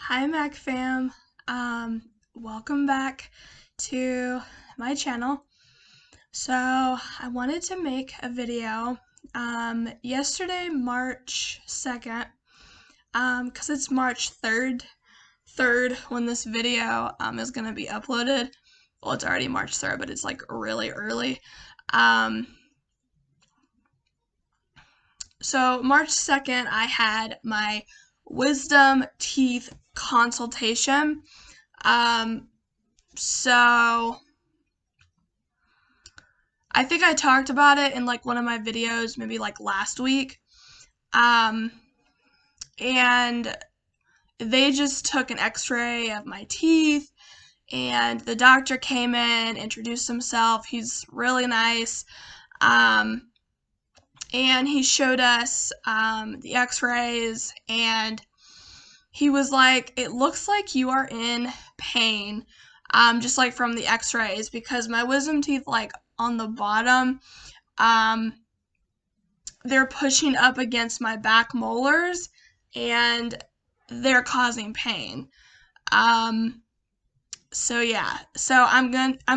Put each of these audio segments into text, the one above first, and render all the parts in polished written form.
Hi Mac fam. Welcome back to my channel. So I wanted to make a video yesterday, March 2nd, because it's March 3rd when this video is gonna be uploaded. Well, it's already March 3rd, but it's like really early. So March 2nd, I had my wisdom teeth consultation. So I think I talked about it in like one of my videos, maybe like last week. And they just took an x-ray of my teeth, and the doctor came in, introduced himself. He's really nice. And he showed us the x-rays, and he was like, it looks like you are in pain, just like from the x-rays, because my wisdom teeth, like on the bottom, they're pushing up against my back molars, and they're causing pain. So yeah, so I'm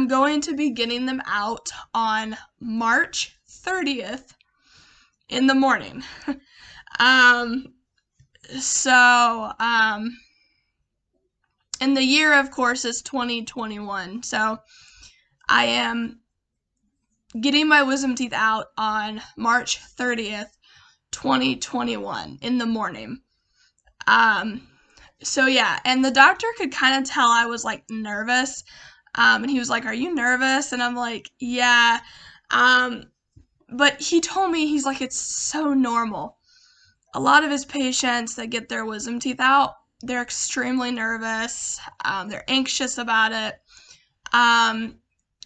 going to be getting them out on March 30th in the morning. So and the year, of course, is 2021. So I am getting my wisdom teeth out on March 30th, 2021 in the morning. So yeah, and the doctor could kind of tell I was like nervous. And he was like, "Are you nervous?" And I'm like, "Yeah." But he told me, he's like, it's so normal. A lot of his patients that get their wisdom teeth out, they're extremely nervous. They're anxious about it.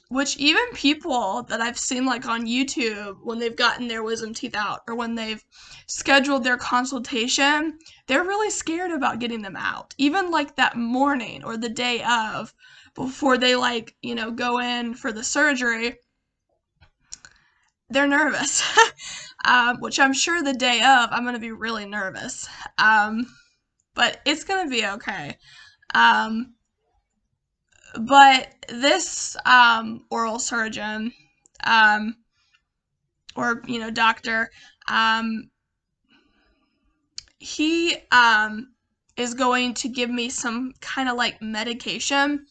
Which even people that I've seen like on YouTube, when they've gotten their wisdom teeth out or when they've scheduled their consultation, they're really scared about getting them out. Even like that morning or the day of, before they go in for the surgery, they're nervous. Which I'm sure the day of, I'm going to be really nervous. But it's going to be okay. But this oral surgeon, or doctor, he is going to give me some kind of like medication,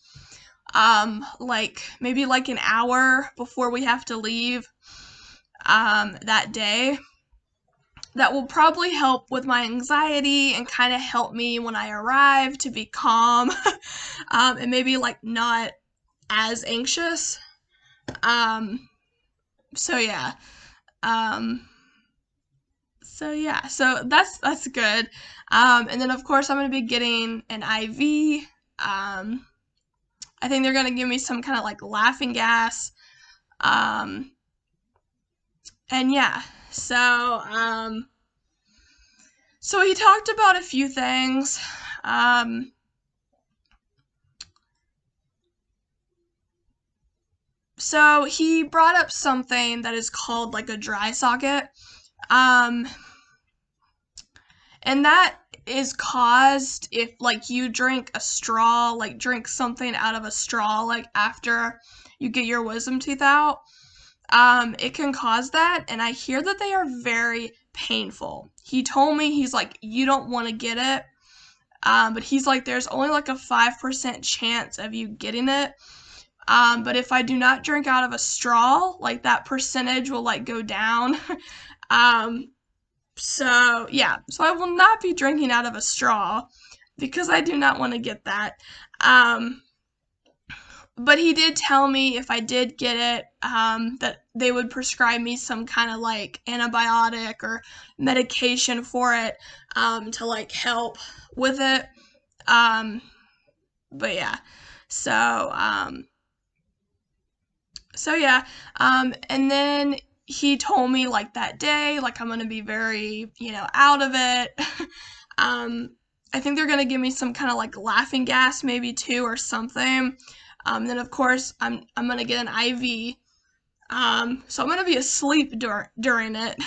like maybe like an hour before we have to leave that day, that will probably help with my anxiety and kind of help me when I arrive to be calm, and maybe like not as anxious. So yeah. So that's good. And then of course I'm gonna be getting an IV. I think they're gonna give me some kind of like laughing gas. And yeah, so he talked about a few things. So he brought up something that is called like a dry socket. And that is caused if like you drink a straw, like drink something out of a straw, like after you get your wisdom teeth out. It can cause that, and I hear that they are very painful. He told me, he's like, you don't want to get it, but he's like, there's only like a 5% chance of you getting it. But if I do not drink out of a straw, like that percentage will like go down. So yeah, so I will not be drinking out of a straw because I do not want to get that. But he did tell me if I did get it, that they would prescribe me some kind of like antibiotic or medication for it, to like help with it. But yeah, so yeah, and then he told me like that day, like I'm gonna be very, out of it. I think they're gonna give me some kind of like laughing gas maybe too or something. Then of course I'm gonna get an IV. So I'm gonna be asleep during it.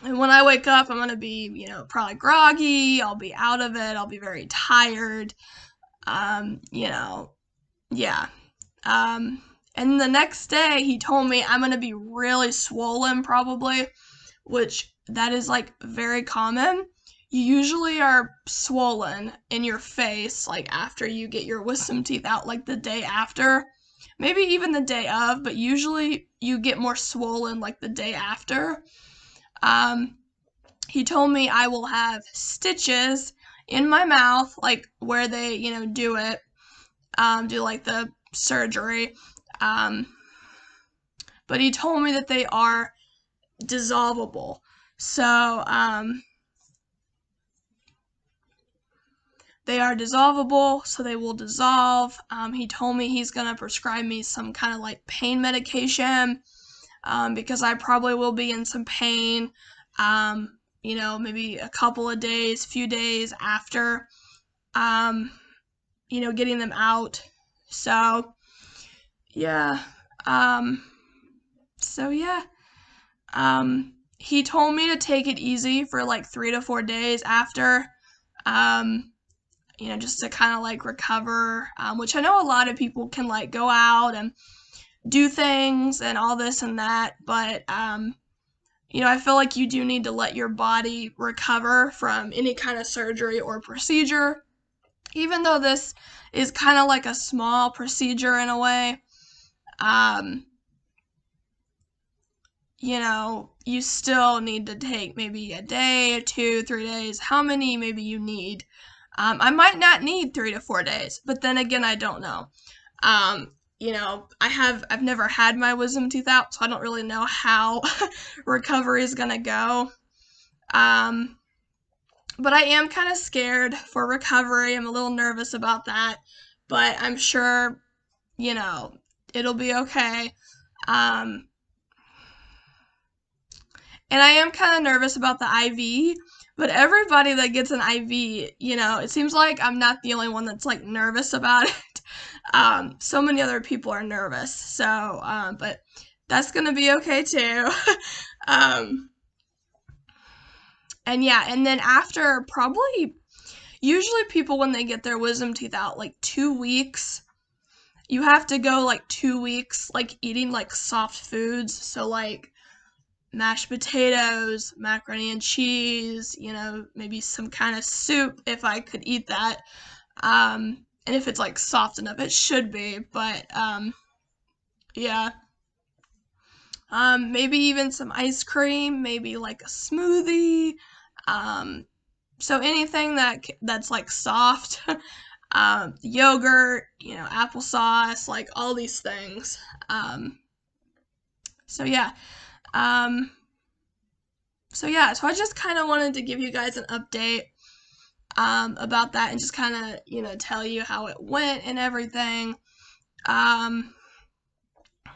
And when I wake up, I'm going to be, you know, probably groggy. I'll be out of it. I'll be very tired. You know, yeah. And the next day, he told me I'm going to be really swollen, probably, which that is like very common. You usually are swollen in your face, like after you get your wisdom teeth out, like the day after, maybe even the day of, but usually you get more swollen like the day after. Um, he told me I will have stitches in my mouth, like where they, you know, do it, do like the surgery. Um, but he told me that they are dissolvable. So, they are dissolvable, so they will dissolve. He told me he's going to prescribe me some kind of like pain medication, because I probably will be in some pain, you know, maybe a couple of days, few days after, you know, getting them out. So, yeah. Um, so, yeah. He told me to take it easy for like 3 to 4 days after, you know, just to kind of like recover, which I know a lot of people can like go out and do things and all this and that, but, you know, I feel like you do need to let your body recover from any kind of surgery or procedure, even though this is kind of like a small procedure in a way. You know, you still need to take maybe a day, 2, 3 days, how many maybe you need. I might not need 3 to 4 days, but then again, I don't know. You know, I've never had my wisdom teeth out, so I don't really know how recovery is gonna go. But I am kind of scared for recovery. I'm a little nervous about that, but I'm sure, you know, it'll be okay. And I am kind of nervous about the IV, but everybody that gets an IV, you know, it seems like I'm not the only one that's like nervous about it. So many other people are nervous. So, but that's gonna be okay too. um, and yeah, and then after probably, usually people when they get their wisdom teeth out, like 2 weeks, you have to go like 2 weeks, like eating like soft foods. So like mashed potatoes, macaroni and cheese, you know, maybe some kind of soup if I could eat that. And if it's like soft enough, it should be, but yeah. Maybe even some ice cream, maybe like a smoothie. Um, so anything that's like soft, yogurt, you know, applesauce, like all these things. So yeah. Um, so I just kind of wanted to give you guys an update about that and just kind of, you know, tell you how it went and everything. And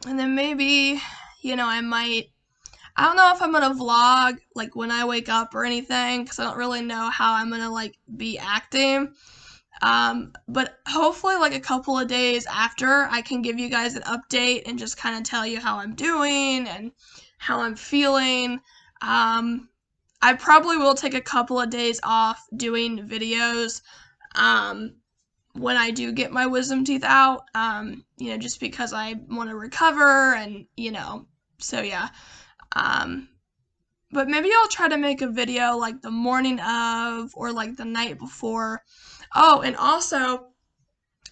then maybe, you know, I don't know if I'm gonna vlog like when I wake up or anything, because I don't really know how I'm gonna like be acting. But hopefully like a couple of days after, I can give you guys an update and just kind of tell you how I'm doing and how I'm feeling. I probably will take a couple of days off doing videos, when I do get my wisdom teeth out, you know, just because I want to recover and, you know, so yeah. But maybe I'll try to make a video like the morning of or like the night before. Oh, and also,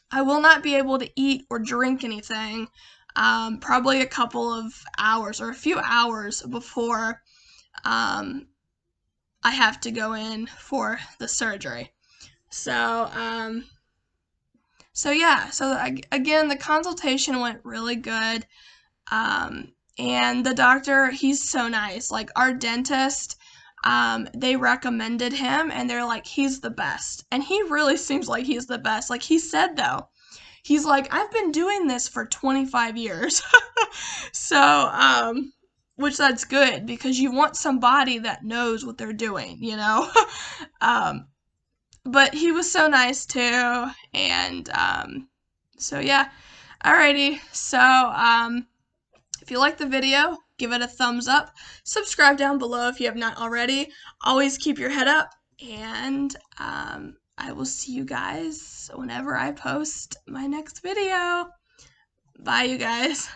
I will not be able to eat or drink anything, probably a couple of hours or a few hours before, I have to go in for the surgery. So, yeah, so again, the consultation went really good. And the doctor, he's so nice. Like our dentist, they recommended him and they're like, he's the best. And he really seems like he's the best. Like he said though, he's like, I've been doing this for 25 years. So, which that's good because you want somebody that knows what they're doing, you know? But he was so nice too. And, so yeah. Alrighty. So, if you like the video, give it a thumbs up. Subscribe down below if you have not already. Always keep your head up, and I will see you guys whenever I post my next video. Bye, you guys.